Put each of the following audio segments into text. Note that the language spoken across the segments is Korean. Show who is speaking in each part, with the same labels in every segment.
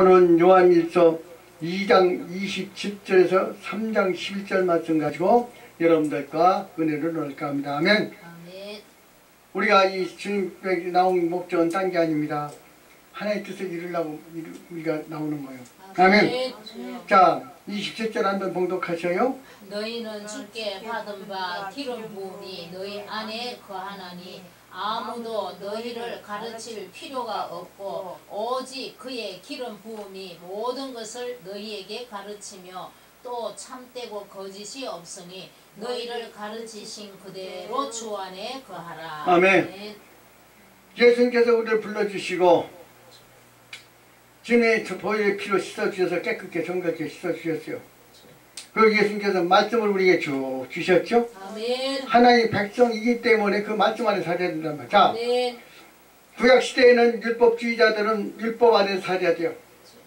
Speaker 1: 오늘은 요한일서 2장 27절에서 3장 11절 말씀 가지고 여러분들과 은혜를 나눌까 합니다. 아멘.
Speaker 2: 아멘.
Speaker 1: 우리가 이 주님께 나온 목적은 딴 게 아닙니다. 하나님의 뜻을 이루려고 우리가 나오는 거예요. 아멘. 자, 27절 한번 봉독하셔요.
Speaker 2: 너희는 주께 받은 바 기름 부음이 너희 안에 거하나니 아무도 너희를 가르칠 필요가 없고 오직 그의 기름 부음이 모든 것을 너희에게 가르치며 또 참되고 거짓이 없으니 너희를 가르치신 그대로 주 안에 거하라.
Speaker 1: 아멘. 예수님께서 우리를 불러주시고 주님의 보혈의 피로 씻어주셔서 깨끗게 정결하게 씻어주셨어요. 그리고 예수님께서 말씀을 우리에게 쭉 주셨죠.
Speaker 2: 아멘.
Speaker 1: 하나님의 백성이기 때문에 그 말씀 안에 살아야 된단 말이에요. 자,
Speaker 2: 아멘.
Speaker 1: 구약시대에는 율법주의자들은 율법 안에 살아야 돼요.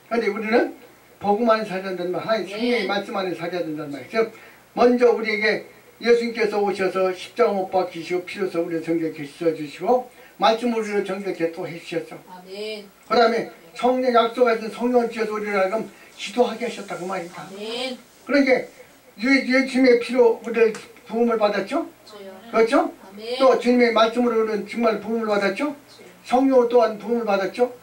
Speaker 1: 그런데 우리는 복음 안에 살아야 된단 말이에요. 하나님 성령의 말씀 안에 살아야 된단 말이에요. 그래서 먼저 우리에게 예수님께서 오셔서 십자가 못 박히시고 피로서 우리를 정결케 씻어주시고 말씀으로 우리를 정결케 또 해주셨죠.
Speaker 2: 아멘.
Speaker 1: 그 다음에 성령 약속하신 성령을 주셔서 우리를 하여금 기도하게 하셨다 그 말입니다.
Speaker 2: 아멘.
Speaker 1: 그러니까 주님의 피로 우리를 부음을 받았죠. 그렇죠?
Speaker 2: 아멘.
Speaker 1: 또 주님의 말씀으로 우리는 정말 부음을 받았죠. 성령 또한 부음을 받았죠.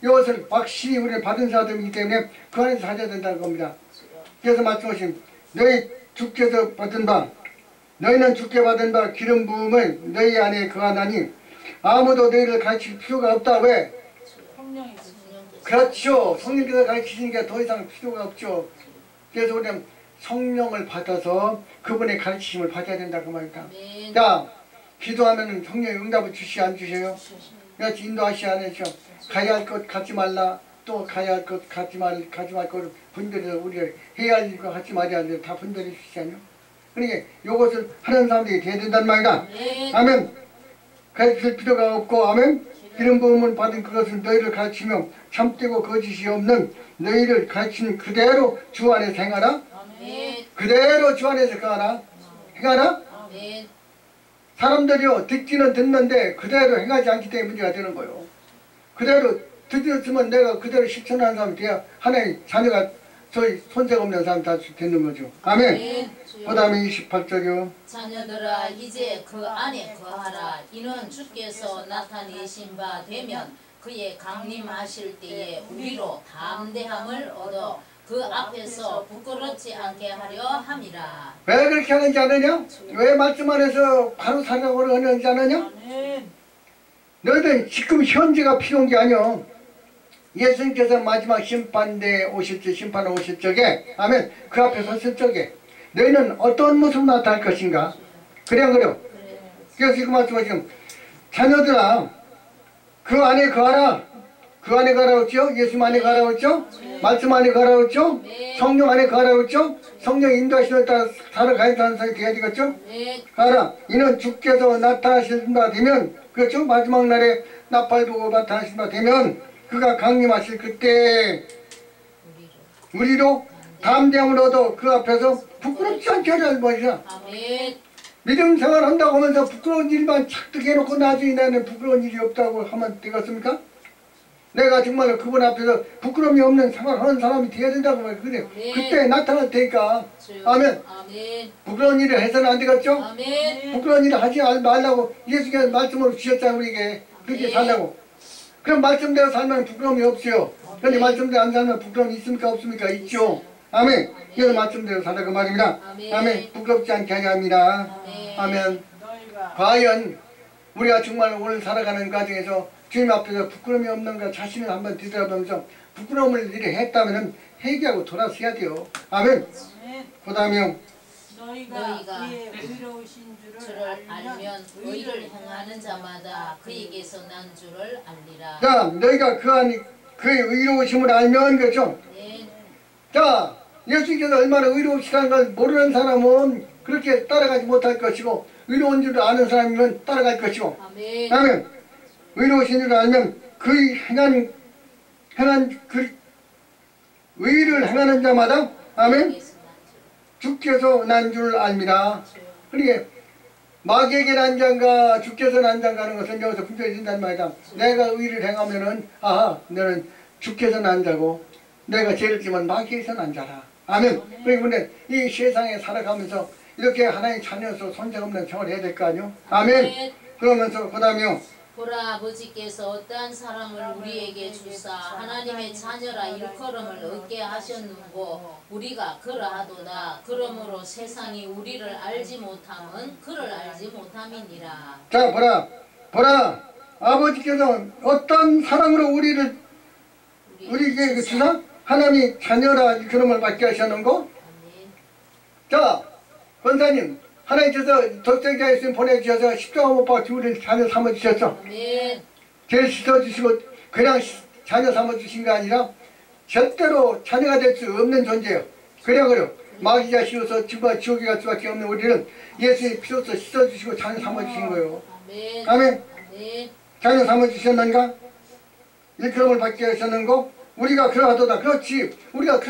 Speaker 1: 이것을 확실히 우리를 받은 사람이기 때문에 그 안에서 살아야 된다는 겁니다. 그래서 말씀하신 너희 주께서 받은 바 너희는 주께 받은 바 기름 부음을 너희 안에 거하나니 아무도 너희를 가르칠 필요가 없다. 왜? 그렇죠. 성령께서 가르치시니까 더 이상 필요가 없죠. 그래서 우리는 성령을 받아서 그분의 가르치심을 받아야 된다 그 말이다. 자, 기도하면 성령의 응답을 주시 안 주셔요? 그래서 인도하시 안 해죠. 가야 할 것 가지 말라. 또 가야 할 것 가지 말 것 분별해서 우리가 해야 할 일과 하지 말아야 할 일 다 분별해 주시잖아요. 그러니까 이것을 하는 사람들이 돼야 된단 말이다. 아멘. 가르칠 필요가 없고 아멘. 이런 부음을 받은 그것을 너희를 가르치며 참되고 거짓이 없는 너희를 가르치는 그대로 주 안에서 행하라.
Speaker 2: 아멘.
Speaker 1: 그대로 주 안에서 행하라. 행하라.
Speaker 2: 아멘.
Speaker 1: 사람들이요 듣기는 듣는데 그대로 행하지 않기 때문에 문제가 되는 거예요. 그대로 듣었으면 내가 그대로 실천하는 사람이 돼야 하나의 자녀가 저희 손색 없는 사람 다 되는 거죠. 아멘. 그 다음에 28절이요.
Speaker 2: 자녀들아 이제 그 안에 거하라. 이는 주께서 나타내신 바 되면 그의 강림하실 때에 우리로 담대함을 얻어 그 앞에서 부끄럽지 않게 하려 함이라.
Speaker 1: 왜 그렇게 하는지 아느냐? 왜 말씀 안에서 바로 살라고 하는지 아느냐? 너희들 지금 현재가 필요한 게 아니야. 예수님께서 마지막 심판대에 오실 때 심판에 오실 적에 아멘 그 앞에 섰을 적에 너희는 어떤 모습으로 나타날 것인가? 그래 안 그래요? 그래서 지금 말씀하시면 자녀들아 그 안에 거하라. 그 안에 가라고 했죠? 예수님 안에 가라고 했죠? 말씀 안에 가라고 했죠? 성령 안에 가라고 했죠? 성령 인도하시는 따라 살아가야 하는 사람이 돼야 되겠죠? 가라. 이는 주께서 나타나신 바 되면 그렇죠? 마지막 날에 나팔 보고 나타나신 바 되면 그가 강림하실 그때 우리로 담대함을 얻어 그 앞에서 부끄럽지 않게 하자는 것이야. 믿음 생활 한다고 하면서 부끄러운 일만 착득 해놓고 나중에 나는 부끄러운 일이 없다고 하면 되겠습니까? 내가 정말 그분 앞에서 부끄러움이 없는 생활하는 사람이 돼야 된다고 말이야. 그래. 그때 나타날 테니까. 아멘. 부끄러운 일을 해서는 안 되겠죠? 부끄러운 일을 하지 말라고 예수께서 말씀으로 주셨잖아 우리에게. 그렇게 살라고. 그럼 말씀대로 살면 부끄러움이 없어요. 그런데 말씀대로 안 살면 부끄러움이 있습니까? 없습니까? 있죠. 아멘. 그래서 말씀대로 살라 그 말입니다. 아멘. 부끄럽지 않게 하려 합니다. 아멘. 과연 우리가 정말 오늘 살아가는 과정에서 주님 앞에서 부끄러움이 없는가 자신을 한번 뒤돌아보면서 부끄러움을 일에 했다면 회개하고 돌아서야 돼요. 아멘. 그 다음에
Speaker 2: 너희가 그의 의로우신 줄을 알면 의를 행하는 자마다 그에게서 난 줄을 알리라.
Speaker 1: 자, 너희가 그의 의로우심을 알면 그렇죠? 자, 예수님께서 얼마나 의로우시다는 걸 모르는 사람은 그렇게 따라가지 못할 것이고 의로운 줄을 아는 사람이면 따라갈 것이고 아멘. 의로우신 줄을 알면 그의 행한 그 의를 행하는 자마다 아멘. 주께서 난 줄 압니다. 그러니까 마귀에게 난 자인가 주께서 난 자인가 하는 것은 여기서 분별해진단 말이다. 내가 의를 행하면은 아하 너는 주께서는 안 자고 내가 죄를 지면 마귀에서는 안 자라. 아멘. 그러기 때문에 이 세상에 살아가면서 이렇게 하나님 자녀로서 손색 없는 생활을 해야 될 거 아니요. 아멘. 그러면서 그 다음에요.
Speaker 2: 보라 아버지께서 어떠한 사람을 우리에게 주사 하나님의 자녀라 일컬음을 얻게 하셨는고 우리가 그러하도다. 그러므로 세상이 우리를 알지 못함은 그를 알지 못함이니라.
Speaker 1: 자 보라 아버지께서 어떤 사랑으로 우리에게 주사 하나님이 자녀라 일컬음을 받게 하셨는고. 자 권사님 하나님께서 독생자 예수님 보내주셔서 십자가 못 박아 우리를 자녀 삼아주셨어. 죄를 씻어주시고 그냥 자녀 삼아주신 게 아니라 절대로 자녀가 될 수 없는 존재예요. 그래요. 마귀가 씌워서 지옥에 갈 수밖에 없는 우리를 예수님 피로써 씻어주시고 자녀 삼아주신 거예요. 아멘. 자녀 삼아주셨는가? 일컬음을 받게 하셨는고 우리가 그러하도다. 그렇지. 우리가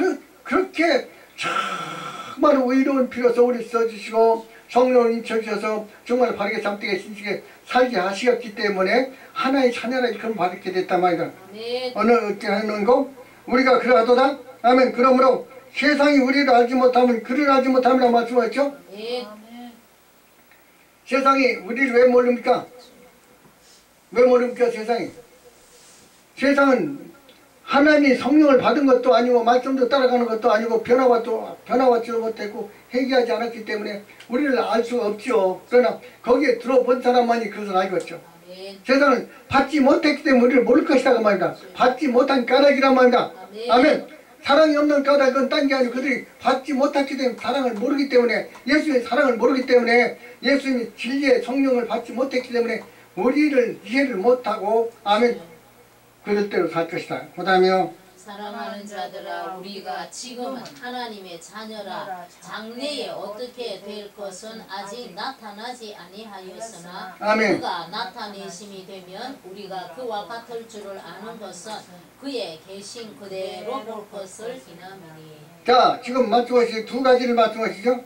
Speaker 1: 그렇게 정말 의로운 피로써 우리 써주시고 성령을 인쳐주셔서 정말 바르게 잠들게 신실하게 살게 하시었기 때문에 하나의 자녀라 일컬음 받게 됐단 말이다. 어떻게 하는 거? 우리가 그러하도다. 아멘. 그러므로 세상이 우리를 알지 못하면 그를 알지 못함이라고 말씀하셨죠? 세상이 우리를 왜 모릅니까? 왜 모릅니까 세상이? 세상은 하나님이 성령을 받은 것도 아니고 말씀도 따라가는 것도 아니고 변화받지도 못했고 회개하지 않았기 때문에 우리를 알 수가 없죠. 그러나 거기에 들어본 사람만이 그것을 알겠죠. 세상은 받지 못했기 때문에 우리를 모를 것이다 그 말이다. 받지 못한 까닭이란 말이다. 아멘. 사랑이 없는 까닭은 딴 게 아니고 그들이 받지 못했기 때문에 사랑을 모르기 때문에 예수님의 사랑을 모르기 때문에 예수님이 진리의 성령을 받지 못했기 때문에 우리를 이해를 못하고 아멘. 그럴 대로 살 것이다. 그 다음에요.
Speaker 2: 사랑하는 자들아 우리가 지금은 하나님의 자녀라 장래에 어떻게 될 것은 아직 나타나지 아니하였으나
Speaker 1: 아멘.
Speaker 2: 그가 나타내심이 되면 우리가 그와 같을 줄을 아는 것은 그의 계신 그대로 볼 것을 기남이니.
Speaker 1: 자 지금 말씀하신 두 가지를 말씀하시죠.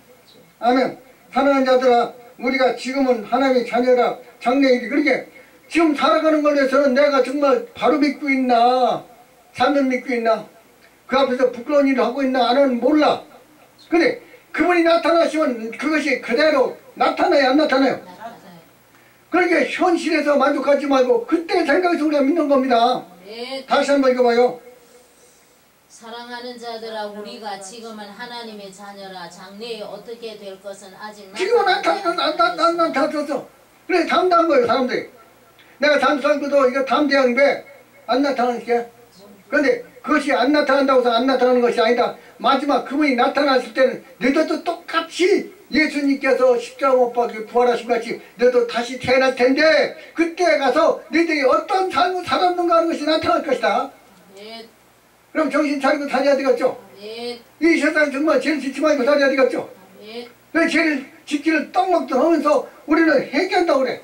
Speaker 1: 아멘. 사랑하는 자들아 우리가 지금은 하나님의 자녀라 장래에 그렇게 지금 살아가는 걸로서는 내가 정말 바로 믿고 있나 잘못 믿고 있나 그 앞에서 부끄러운 일을 하고 있나 나는 몰라. 근데 그분이 나타나시면 그것이 그대로 나타나요 안 나타나요? 그러니까 현실에서 만족하지 말고 그때 생각해서 우리가 믿는 겁니다. 다시 한번 읽어봐요.
Speaker 2: 사랑하는 자들아 우리가 지금은 하나님의 자녀라 장래에 어떻게 될 것은 아직
Speaker 1: 지금은 나타났어. 그래 담대한 거예요 사람들이. 내가 잠수함도 이거 담대한데 안 나타나는 게. 그런데 그것이 안 나타난다고 해서 안 나타나는 것이 아니다. 마지막 그분이 나타났을 때는 너희들도 똑같이 예수님께서 십자가 못 박혀 부활하신 같이 너희도 다시 태어날 텐데 그때 가서 너희들이 어떤 삶을 살았는가 하는 것이 나타날 것이다. 그럼 정신 차리고 살아야 되겠죠. 이 세상에 정말 죄를 짓지 말고 살아야 되겠죠. 왜 죄를 짓기를 떡먹듯 하면서 우리는 회개한다고 그래.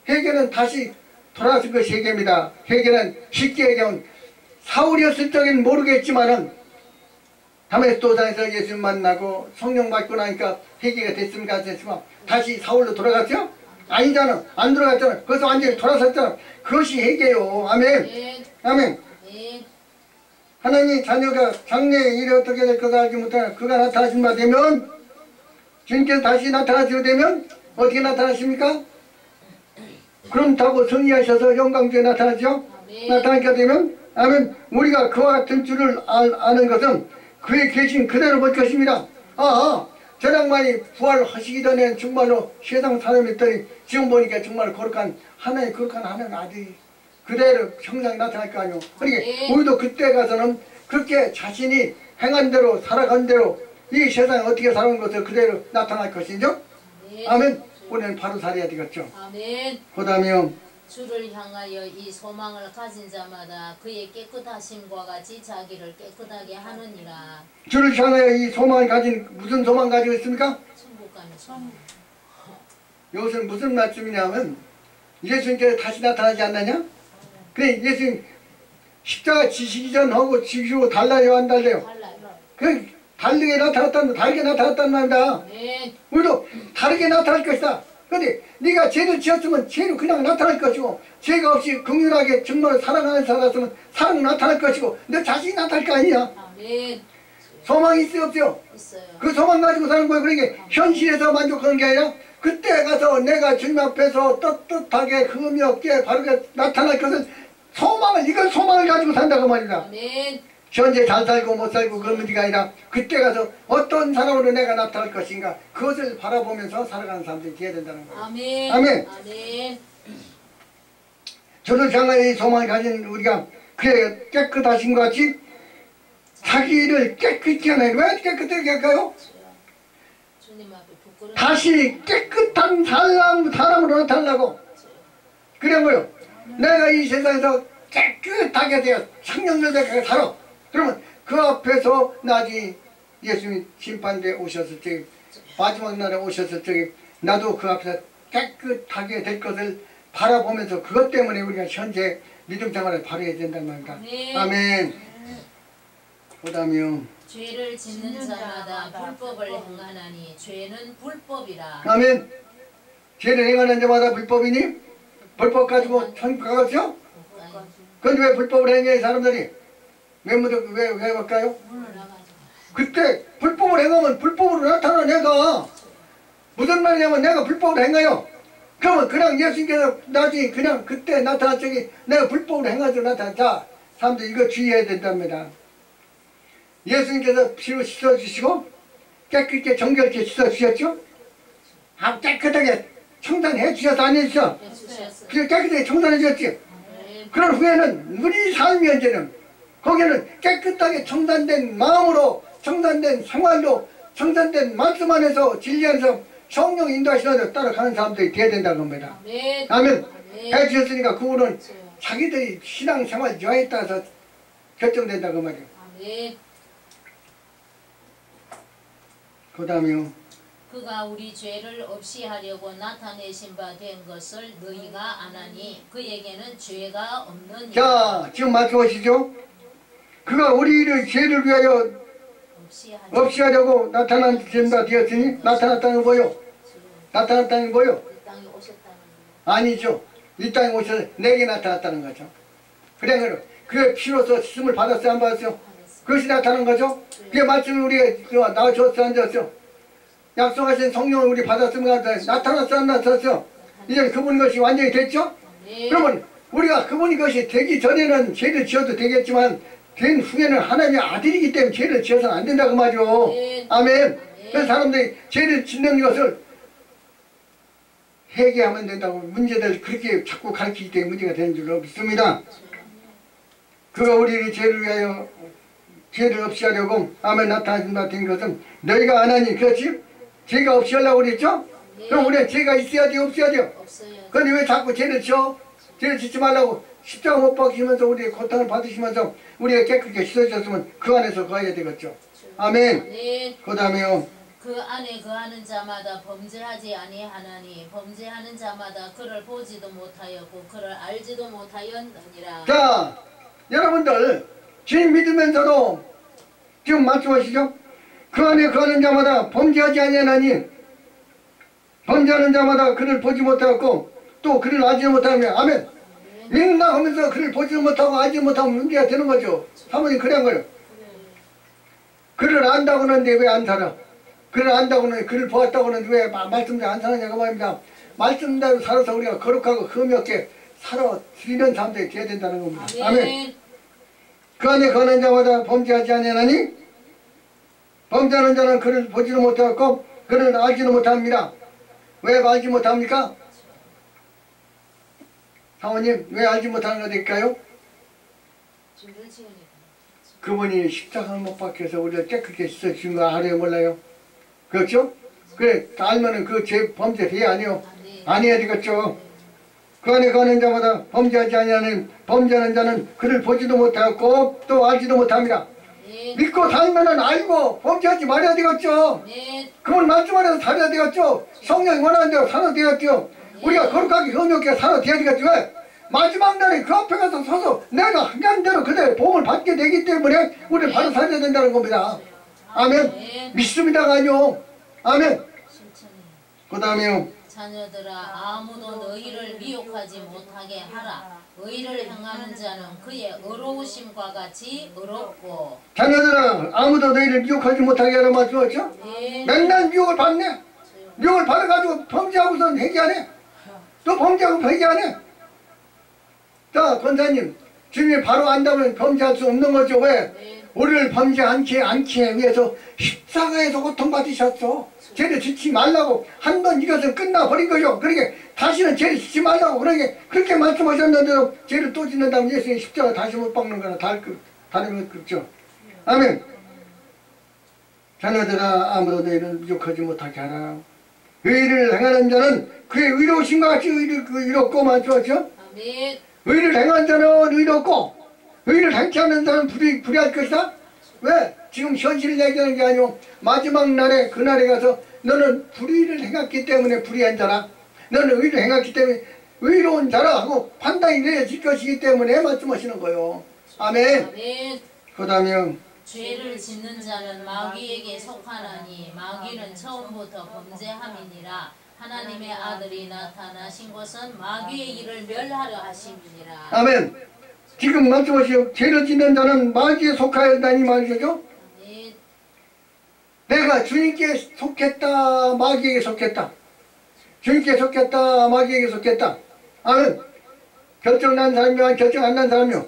Speaker 1: 회개는 다시 돌아선 것이 회개입니다. 회개는 쉽게 얘기하면 사울이었을 적엔 모르겠지만은 다메스도상에서 예수 만나고 성령 받고 나니까 회개가 됐습니까? 안 됐지만 다시 사울로 돌아갔죠? 아니잖아. 안 돌아갔잖아. 거기서 완전히 돌아섰잖아. 그것이 회개요. 아멘. 아멘. 하나님 자녀가 장래에 일이 어떻게 될 것을 알지 못하나 그가 나타나신 바 되면 주님께서 다시 나타나시게 되면 어떻게 나타나십니까? 그렇다고 승리하셔서 영광주에 나타나죠. 나타나게 되면 아멘. 우리가 그와 같은 줄을 아는 것은 그의 계신 그대로 볼 것입니다. 저랑만이 부활하시기 전에 정말로 세상 사람이었더니 지금 보니까 정말 거룩한 하나님 아들이 그대로 형상이 나타날 거 아니오. 그러니까 우리도 그때 가서는 그렇게 자신이 행한 대로 살아간 대로 이 세상에 어떻게 살아온 것을 그대로 나타날 것이죠. 아멘. 우리는 바로 살아야 되겠죠.
Speaker 2: 아멘.
Speaker 1: 그 다음에요.
Speaker 2: 주를 향하여 이 소망을 가진 자마다 그의 깨끗하심과 같이 자기를 깨끗하게 하느니라.
Speaker 1: 주를 향하여 이 소망을 가진 무슨 소망 가지고 있습니까?
Speaker 2: 천국 가는 소망.
Speaker 1: 이것은 무슨 말씀이냐면 예수님께서 다시 나타나지 않느냐? 그래 예수님 십자가 지시기 전하고 지시고 달라요 안 달라요? 그 다르게 나타났다는 말입니다. 우리도 다르게 나타날 것이다. 근데 네가 죄를 지었으면 죄로 그냥 나타날 것이고 죄가 없이 긍휼하게 정말 사랑하는 사람이었으면 사랑은 나타날 것이고 너 자신이 나타날 거 아니냐.
Speaker 2: 아멘.
Speaker 1: 소망이 있어요 없어요?
Speaker 2: 있어요.
Speaker 1: 그 소망 가지고 사는 거예요. 그러니까 현실에서 만족하는 게 아니라 그때 가서 내가 주님 앞에서 떳떳하게 흠이 없게 바르게 나타날 것은 소망을 이건 소망을 가지고 산다고 말입니다.
Speaker 2: 아멘.
Speaker 1: 현재 잘 살고 못 살고 그런 문제가 아니라 그때 가서 어떤 사람으로 내가 나타날 것인가 그것을 바라보면서 살아가는 사람들이 되어야 된다는 거예요.
Speaker 2: 아멘.
Speaker 1: 아멘.
Speaker 2: 아멘.
Speaker 1: 저를 향한 소망을 가진 우리가 그래 깨끗하신 것 같이 자기를 깨끗이 하나요. 왜 깨끗하게 할까요?
Speaker 2: 주님 앞에 부끄러운
Speaker 1: 다시 깨끗한 사람으로 나타나려고. 그래 뭐요? 내가 이 세상에서 깨끗하게 되어 성령들에게 살아. 그러면 그 앞에서 나중에 예수님 심판대에 오셨을 적에 마지막 날에 오셨을 적에 나도 그 앞에서 깨끗하게 될 것을 바라보면서 그것 때문에 우리가 현재 믿음 생활을 발휘해야 된단 말입니다.
Speaker 2: 아멘.
Speaker 1: 아멘. 그 다음에요.
Speaker 2: 죄를 짓는 자마다 불법을 행하나니 죄는 불법이라.
Speaker 1: 아멘. 죄를 행하는 자마다 불법이니? 불법 가지고 천국 가겠죠? 그런데 왜 불법을 행해 사람들이? 왜 갈까요? 그때 불법을 행하면 불법으로 나타나 내가 무슨 말이냐면 내가 불법을 행해요. 그러면 그냥 예수님께서 나중에 그냥 그때 나타날 적에 내가 불법을 행하죠. 나타나. 자, 사람들 이거 주의해야 된답니다. 예수님께서 피로 씻어주시고 깨끗게 정결케 씻어주셨죠? 깨끗하게 청산해 주셔서 안 해주셔? 그리고 깨끗하게 청산해 주셨지? 그런 후에는 우리 삶이 현재는 거기는 깨끗하게 청산된 마음으로 청산된 생활로 청산된 말씀 안에서 진리 안에서 성령 인도하시는 대로 따라가는 사람들이 되어야 된다는 겁니다. 아멘. 해주셨으니까 그분은 자기들이 신앙생활 여하에 따라서 결정된다고 말이에요.
Speaker 2: 아멘.
Speaker 1: 그 다음에요.
Speaker 2: 그가 우리 죄를 없이 하려고 나타내신 바 된 것을 너희가 아나니 그에게는 죄가 없느니라.
Speaker 1: 자, 지금 말씀하시죠? 그가 우리를 죄를 위하여 없이 하려고 나타난다 되었으니 나타났다는 게 뭐요? 나타났다는 게 뭐요?
Speaker 2: 이 땅에 오셨다는
Speaker 1: 아니죠. 이 땅에 오셔서 내게 나타났다는 거죠. 그래, 그의 피로서 씻음을 받았어요, 안 받았어요? 그것이 나타난 거죠. 그게 말씀이 우리가 나와줬어, 안 줬어? 약속하신 성령을 우리 받았으면 나타났어, 안 나타났어? 이제 그분 것이 완전히 됐죠? 그러면 우리가 그분 것이 되기 전에는 죄를 지어도 되겠지만 된 후에는 하나님의 아들이기 때문에 죄를 지어서는 안 된다고 말이죠. 아멘. 그래서 사람들이 죄를 짓는 것을 회개하면 된다고 문제들 그렇게 자꾸 가르치기 때문에 문제가 되는 줄로 믿습니다. 그가 우리를 죄를 위하여 죄를 없이 하려고 아멘 나타나신다 된 것은 너희가 안 하니 그렇지? 죄가 없이 하려고 그랬죠? 그럼 우리는 죄가 있어야 돼요? 없어야 돼요? 그런데 왜 자꾸 죄를 지어? 죄를 짓지 말라고 십자가 못 박히면서 우리의 고통을 받으시면서 우리가 깨끗게 씻어주셨으면 그 안에서 거해야 되겠죠. 아멘. 그 다음에요.
Speaker 2: 그 안에 거하는 자마다 범죄하지 아니하나니 범죄하는 자마다 그를 보지도 못하였고 그를 알지도 못하였느니라.
Speaker 1: 자, 여러분들 주님 믿으면서도 지금 말씀하시죠? 그 안에 거하는 자마다 범죄하지 아니하나니 범죄하는 자마다 그를 보지 못하였고 또 그를 알지 못하며 아멘. 믿는다 하면서 그를 보지 못하고 알지 못하고 문제가 되는 거죠. 사모님 그런 거예요. 그를 안다고 하는데 왜 안 살아? 그를 안다고 하는데 그를 보았다고 하는데 왜 말씀대로 안 사느냐고 말입니다. 말씀대로 살아서 우리가 거룩하고 흠이 없게 살아드리는 사람들이 되어야 된다는 겁니다. 아멘. 그 안에 거하는 자마다 범죄하지 아니하나니 범죄하는 자는 그를 보지도 못하고 그를 알지도 못합니다. 왜 알지 못합니까? 사모님 왜 알지 못하는 것일까요? 그분이 십자가를 못 박혀서 우리를 깨끗게 씻어주신 거 알아요 몰라요? 그렇죠? 그래 알면은 그 죄 범죄 해 아니요? 아니어야 되겠죠. 그 안에 가는 자마다 범죄하지 아니하는 범죄하는 자는 그를 보지도 못하고 또 알지도 못합니다. 믿고 살면은 알고 범죄하지 말아야 되겠죠. 그분 말씀 안에서 살아야 되겠죠. 성령이 원하는 대로 살아야 되겠죠. 우리가 거룩하게 흠없게 살아야 되겠죠. 왜? 마지막 날에 그 앞에 가서 서서 내가 하는 대로 그대로 복을 받게 되기 때문에 우리는 바로 살아야 된다는 겁니다. 아멘. 믿습니다가 아니요. 아멘. 그 다음에요.
Speaker 2: 자녀들아 아무도 너희를 미혹하지 못하게 하라. 의를 행하는 자는 그의 의로우심과 같이 의롭고.
Speaker 1: 자녀들아 아무도 너희를 미혹하지 못하게 하라 말씀하죠?
Speaker 2: 네.
Speaker 1: 맨날 미혹을 받네. 미혹을 받아가지고 범죄하고선 회개하네. 또 범죄하고 회개하네. 자 권사님 주님이 바로 안다면 범죄할 수 없는 거죠. 왜?
Speaker 2: 네.
Speaker 1: 우리를 범죄하지 않게 위해서 십자가에서 고통받으셨어. 죄를 짓지 말라고. 한 번 이것은 끝나버린 거죠. 그러니까 다시는 죄를 짓지 말라고. 그러니까 그렇게 말씀하셨는데도 죄를 또 짓는다면 예수님 십자가 다시 못 박는 거나 다른 것 그렇죠. 아멘. 자녀들아 아무도 너희를 미혹하지 못하게 하라. 의를 행하는 자는 그의 의로우심과 같이 의롭고 말씀하죠.
Speaker 2: 아멘.
Speaker 1: 의를 행하는 자는 의롭고 의를 행치 않는 자는 불의할 것이다. 왜? 지금 현실을 얘기하는 게 아니고 마지막 날에 그날에 가서 너는 불의를 행했기 때문에 불의한 자라, 너는 의를 행했기 때문에 의로운 자라 하고 판단이 내려질 것이기 때문에 말씀하시는 거예요. 아멘.
Speaker 2: 아멘.
Speaker 1: 그 다음에
Speaker 2: 죄를 짓는 자는 마귀에게 속하나니 마귀는 처음부터 범죄함이니라. 하나님의 아들이 나타나신 것은 마귀의 일을 멸하려 하심이니라.
Speaker 1: 아멘. 지금 말씀하시오. 죄를 짓는 자는 마귀에 속하여 다니 말이죠.
Speaker 2: 아멘.
Speaker 1: 내가 주님께 속했다, 마귀에게 속했다. 주님께 속했다, 마귀에게 속했다. 아멘. 결정 난 사람이야, 결정 안 난 사람이요.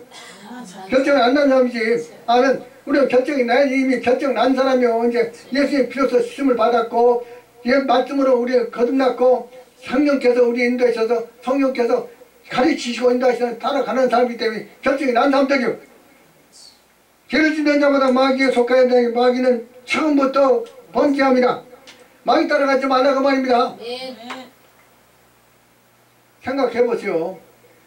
Speaker 1: 결정 안 난 사람이지. 아멘. 우리는 결정이 나 이미 결정 난 사람이요. 이제 예수님 피로써 씻음을 받았고, 예 말씀으로 우리 거듭났고, 성령께서 우리 인도하셔서 성령께서 가르치시고 인도하시는 따라가는 사람이기 때문에 결정이 난 사람들이요. 죄를 짓는 자마다 마귀에 속하여 다니 마귀는 처음부터 범죄함이라. 마귀 따라가지 말라고 말입니다.
Speaker 2: 네.
Speaker 1: 생각해보세요.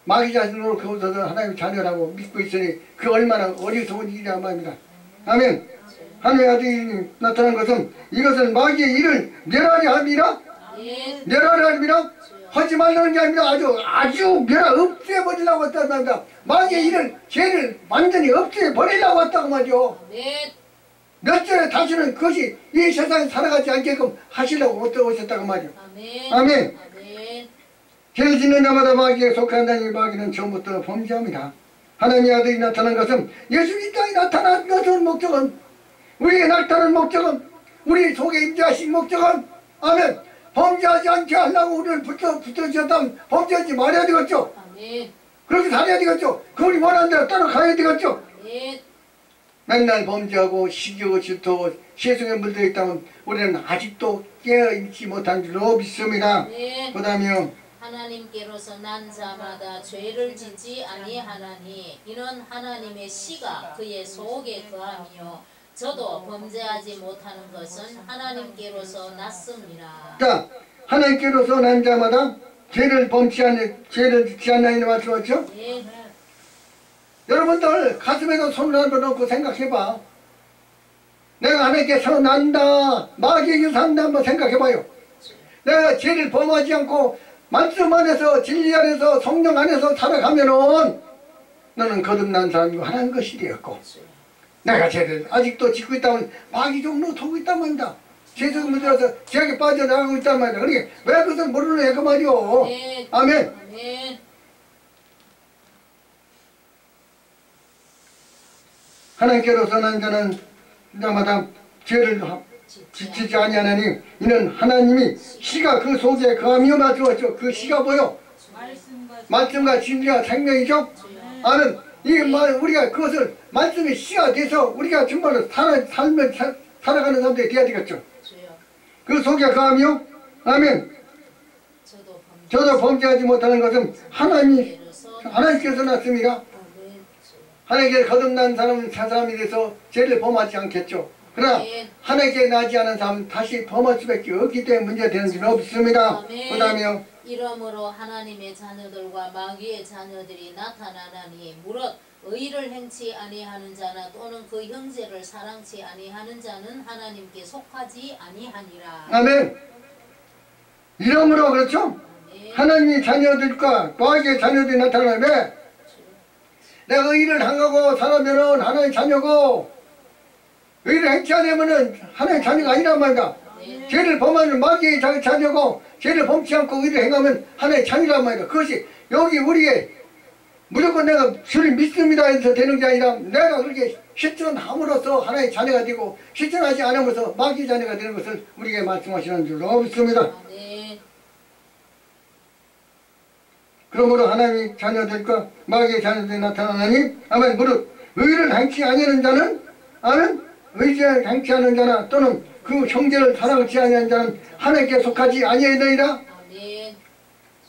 Speaker 1: 마귀 자신으로 거기서도 하나님 자녀라고 믿고 있으니 그 얼마나 어리석은 일이란 말입니다. 아멘. 하나님의 아들이 나타난 것은 이것은 마귀의 일을 멸하려 함이라.
Speaker 2: 네.
Speaker 1: 멸하려 함이라. 하지 말라는 게 아니라 아주 없애버리려고 했다는 말입니다. 마귀의 일을 죄를 완전히 없애버리려고 했다고 말이죠.
Speaker 2: 네.
Speaker 1: 몇 절에 다시는 그것이 이 세상에 살아가지 않게끔 하시려고 오셨다고 말이죠.
Speaker 2: 아멘.
Speaker 1: 아멘.
Speaker 2: 아멘.
Speaker 1: 죄를 짓는 자마다 마귀에 속한다니 마귀는 처음부터 범죄합니다. 하나님의 아들이 나타난 것은 예수 이 땅에 나타난 것은 목적은 우리에게 나타난 목적은 우리 속에 임재하신 목적은 아멘. 범죄하지 않게 하려고 우리를 붙여주셨다면 범죄하지 말아야 되겠죠.
Speaker 2: 아멘.
Speaker 1: 그렇게 살아야 되겠죠. 그분이 원하는 대로 따라가야 되겠죠.
Speaker 2: 아멘.
Speaker 1: 맨날 범죄하고 시기하고 질투하고 세상에 물들어 있다면 우리는 아직도 깨어있지 못한 줄로 믿습니다.
Speaker 2: 아멘.
Speaker 1: 그 다음에요.
Speaker 2: 하나님께로서 난 자마다 죄를 짓지 아니하나니 이는 하나님의 씨가 그의 속에 거하며 저도 범죄하지 못하는 것은 하나님께로서 났습니다.
Speaker 1: 자, 하나님께로서 난 자마다 죄를 짓지 않나니 말씀하죠?
Speaker 2: 네.
Speaker 1: 여러분들 가슴에도 손을 한번 넣고 생각해봐. 내가 하나님께서 난다, 마귀에게 산다 한번 생각해봐요. 내가 죄를 범하지 않고 말씀 안에서 진리 안에서 성령 안에서 살아가면은 너는 거듭난 사람이고 하나님 것이 되었고, 내가 죄를 아직도 짓고 있다면 마귀 종로 도고 있단 말입니다. 죄에서 문제라서 죄악에 빠져나가고 있단 말이야. 그러니까 왜 그것을 모르는 애가 말이오.
Speaker 2: 네.
Speaker 1: 아멘.
Speaker 2: 아멘.
Speaker 1: 하나님께로서 난 자는 자마다 죄를 짓지 아니하나니 이는 하나님이 씨가 그 속에 거하며 말씀하셨죠. 그 씨가 뭐요? 말씀과 진리와 생명이죠. 아는 이 말 우리가 그것을 말씀의 씨가 돼서 우리가 정말로 살아가는 사람들이 되어야 되겠죠. 그 속에 거하며 아멘. 저도 범죄하지 못하는 것은 하나님께서 났습니다. 하나님께 거듭난 사람은 새 사람이 돼서 죄를 범하지 않겠죠. 그러나 하나님께 나지 않은 사람은 다시 범할 수밖에 없기 때문에 문제되는 줄은 없습니다. 그 다음에요.
Speaker 2: 이러므로 하나님의 자녀들과 마귀의 자녀들이 나타나나니 무릇 의를 행치 아니하는 자나 또는 그 형제를 사랑치 아니하는 자는 하나님께 속하지 아니하니라.
Speaker 1: 아멘. 이러므로 그렇죠? 하나님의 자녀들과 마귀의 자녀들이 나타나면 내가 의를 행하고 살아면은 하나님의 자녀고 의를 행치 않으면은 하나님의 자녀가 아니란 말이다.
Speaker 2: 네.
Speaker 1: 죄를 범하는 마귀의 자녀고 죄를 범치 않고 의를 행하면 하나의 자녀란 말이다. 그것이 여기 우리의 무조건 내가 주를 믿습니다 해서 되는 게 아니라 내가 그렇게 실천함으로써 하나의 자녀가 되고 실천하지 않으면서 마귀의 자녀가 되는 것을 우리에게 말씀하시는 줄 없습니다.
Speaker 2: 네.
Speaker 1: 그러므로 하나님의 자녀들과 마귀의 자녀들이 나타나니 아멘. 무릇 의를 행치 아니하는 자는 아멘. 의지를 행치 않는 자나 또는 그 형제를 사랑하지 아니하는 자는 하나님께 속하지 아니하느니라.
Speaker 2: 아멘.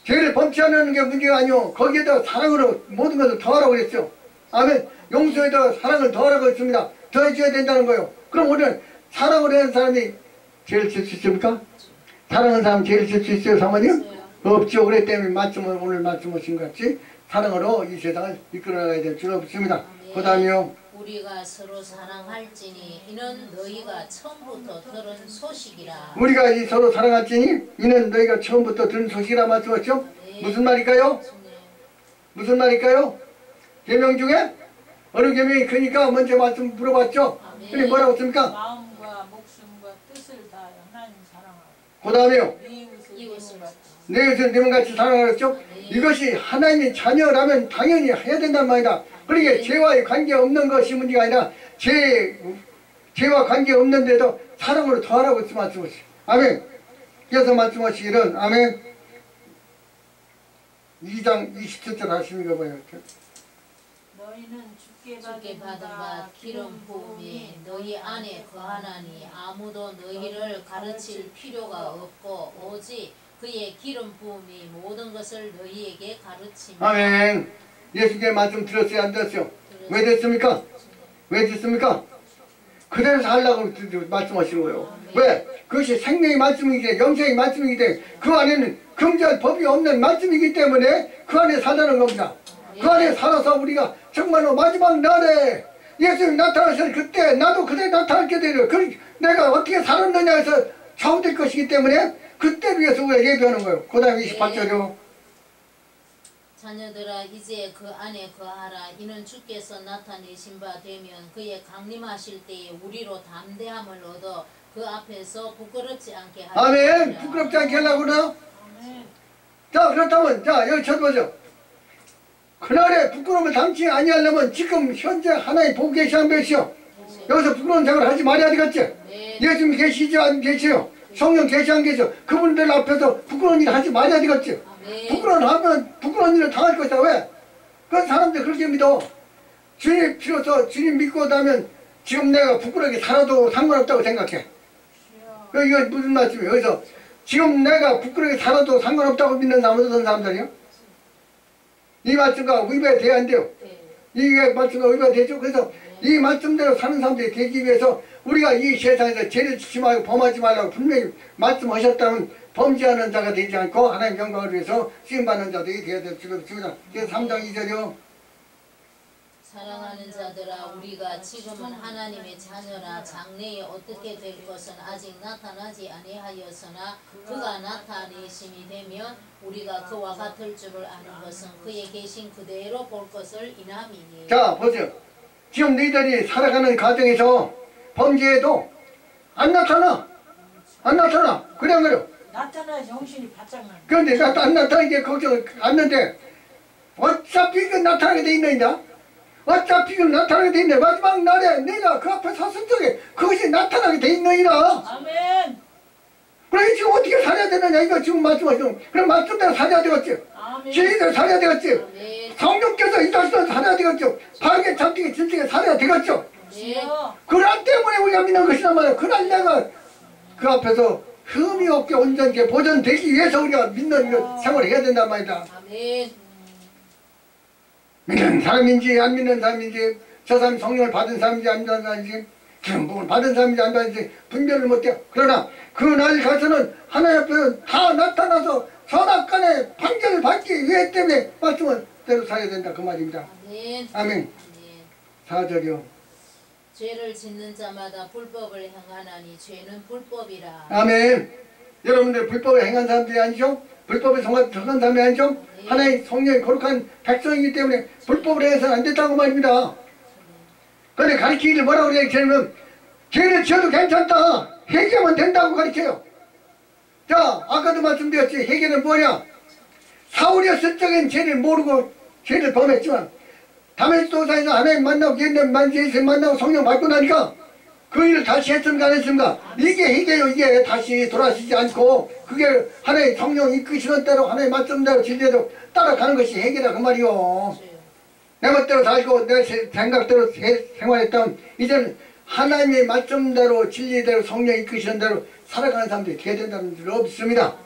Speaker 1: 죄를 범치 않는 게 문제가 아니오. 거기에다 사랑으로 모든 것을 더하라고 그랬죠. 아멘. 용서에다 사랑을 더하라고 했습니다. 더해줘야 된다는 거예요. 그럼 우리는 사랑을 하는 사람이 죄를 질 수 있습니까? 사랑하는 사람 죄를 질 수 있어요, 사모님? 없죠. 그랬기 때문에 오늘 말씀하신 것 같이 사랑으로 이 세상을 이끌어나가야 될 줄 없습니다. 그 다음에요.
Speaker 2: 우리가 서로 사랑할지니 이는 너희가 처음부터 들은 소식이라.
Speaker 1: 우리가 이 서로 사랑할지니 이는 너희가 처음부터 들은 소식이라 말씀하셨죠?
Speaker 2: 네.
Speaker 1: 무슨 말일까요? 무슨 말일까요? 계명 중에 어느 계명이 크니까 먼저 말씀 물어봤죠?
Speaker 2: 아멘.
Speaker 1: 그게 뭐라고 했습니까?
Speaker 3: 마음과 목숨과 뜻을 다하여 하나님 사랑하고
Speaker 1: 그 다음에요.
Speaker 2: 이웃을
Speaker 1: 내 이웃을 내 몸같이 사랑하랬죠? 이것이 하나님의 자녀라면 당연히 해야 된단 말이다. 그러니까 죄와의 관계없는 것이 문제가 아니라 죄와 관계없는데도 사랑으로 더하라고 말씀하시죠. 아멘. 그래서 말씀하시기를 아멘. 2장 27절 하시는 거 봐요.
Speaker 3: 너희는
Speaker 2: 주께 받은 바 기름 부음이 너희 안에 거하나니 아무도 너희를 가르칠 필요가 없고 오직 그의 기름 부음이 모든 것을 너희에게 가르치며. 아멘.
Speaker 1: 예수님의 말씀 들었어요? 안 들었어요? 왜 됐습니까? 왜 됐습니까? 그대로 살라고 말씀하시는 거예요. 왜? 그것이 생명의 말씀이기 때문에 영생의 말씀이기 때문에 그 안에는 금지할 법이 없는 말씀이기 때문에 그 안에 살라는 겁니다. 그 안에 살아서 우리가 정말로 마지막 날에 예수님 나타나실 그때 나도 그대 나타나게 되려 내가 어떻게 살았느냐 해서 좌우될 것이기 때문에 그때를 위해서 우리가 예배하는 거예요. 그 다음에 28절이요.
Speaker 2: 자녀들아 이제 그 안에 거하라. 이는 주께서 나타내신 바 되면 그의 강림하실 때에 우리로 담대함을 얻어 그 앞에서 부끄럽지 않게 하리라.
Speaker 1: 아멘. 부끄럽지 않게 하려고 그러나? 자 그렇다면 자 여기 쳐보죠. 그날에 부끄러움을 담지 아니하려면 지금 현재 하나님 보고 계시는 것이요. 여기서 부끄러운 생각을 하지 말아야 되겠지.
Speaker 2: 네.
Speaker 1: 예수님 계시지 안 계시요. 성령 계시 안 계시요. 그분들 앞에서 부끄러운 일 하지 말아야 되겠지.
Speaker 2: 네.
Speaker 1: 부끄러운 부끄러운 일을 당할 것이다. 왜? 그 사람들 그렇게 믿어. 주님 필요서 주님 믿고 나면 지금 내가 부끄럽게 살아도 상관없다고 생각해. 이거 무슨 말씀이에요? 여기서 지금 내가 부끄럽게 살아도 상관없다고 믿는 사람은 어떤 사람들이요? 이 말씀과 위배돼야 안 돼요.
Speaker 2: 네.
Speaker 1: 이 말씀과 위배되죠. 그래서 이 말씀대로 사는 사람들이 되기 위해서 우리가 이 세상에서 죄를 짓지 말고 범하지 말라고 분명히 말씀하셨다면 범죄하는 자가 되지 않고 하나님 영광을 위해서 쓰임받는 자들이 되어야 될 줄 없습니다. 그래서 3장 2절이요.
Speaker 2: 사랑하는 자들아 우리가 지금은 하나님의 자녀라. 장래에 어떻게 될 것은 아직 나타나지 아니하였으나 그가 나타내심이 되면 우리가 그와 같을 줄을 아는 것은 그에 계신 그대로 볼 것을 인함이니.
Speaker 1: 자 보세요. 지금 너희들이 살아가는 가정에서 범죄해도 안 나타나. 안 나타나. 그래 안 그래요?
Speaker 3: 나타나 정신이 바짝 나네.
Speaker 1: 그런데 안 나타나게 걱정 않는데 어차피 그 나타나게 돼 있느냐? 어차피 그 나타나게 돼 있네. 마지막 날에 내가 그 앞에 섰을 적에 그것이 나타나게 돼 있느니라.
Speaker 3: 아멘.
Speaker 1: 그래 지금 어떻게 살아야 되느냐 이거 지금 말씀하시는. 그럼 말씀대로 살아야 되겠지.
Speaker 3: 아멘.
Speaker 1: 진리대로 살아야 되겠지.
Speaker 2: 네.
Speaker 1: 성령께서 이 자신을 살아야 되겠죠. 바르게 참되게 진정에 살아야 되겠죠.
Speaker 2: 네.
Speaker 1: 그날 때문에 우리가 믿는 것이란 말이야. 그날 내가 그 앞에서 흠이 없게 온전하게 보존되기 위해서 우리가 믿는 생활을 해야 된단 말이다.
Speaker 2: 아멘.
Speaker 1: 믿는 사람인지 안 믿는 사람인지 저 사람이 성령을 받은 사람인지 안 받은 사람인지 기름 부음을 받은 사람인지 안 받은지 분별을 못해요. 그러나 그날 가서는 하나님 앞에서 다 나타나서 선악간의 판결을 받기 위해 때문에 말씀을 대로 살아야 된다 그 말입니다.
Speaker 2: 아멘.
Speaker 1: 아멘. 4절이요.
Speaker 2: 죄를 짓는 자마다 불법을 행하나니 죄는 불법이라.
Speaker 1: 아멘. 여러분들 불법을 행한 사람들이 아니죠? 불법에 성한 사람이 아니죠?
Speaker 2: 네.
Speaker 1: 하나의 성령이 거룩한 백성이기 때문에 불법을 해서는 안 됐다고 말입니다. 그런데 가르치기를 뭐라고 그래야 되냐면 죄를 지어도 괜찮다. 회개하면 된다고 가르쳐요. 자, 아까도 말씀드렸지. 회개는 뭐냐? 사울이었을 적엔 죄를 모르고 죄를 범했지만 다메스도사에서 하나님 만나고 옛날 예수 만나고 성령 받고 나니까 그 일을 다시 했습니까 안 했습니까? 이게 회개요. 이게 다시 돌아서지 않고 그게 하나님 성령 이끄시는 대로 하나님 말씀대로 진리대로 따라가는 것이 회개라 그 말이요. 내 멋대로 살고 내 생각대로 생활했다면 이제는 하나님의 말씀대로 진리대로 성령 이끄시는 대로 살아가는 사람들이 돼야 된다는 줄 없습니다.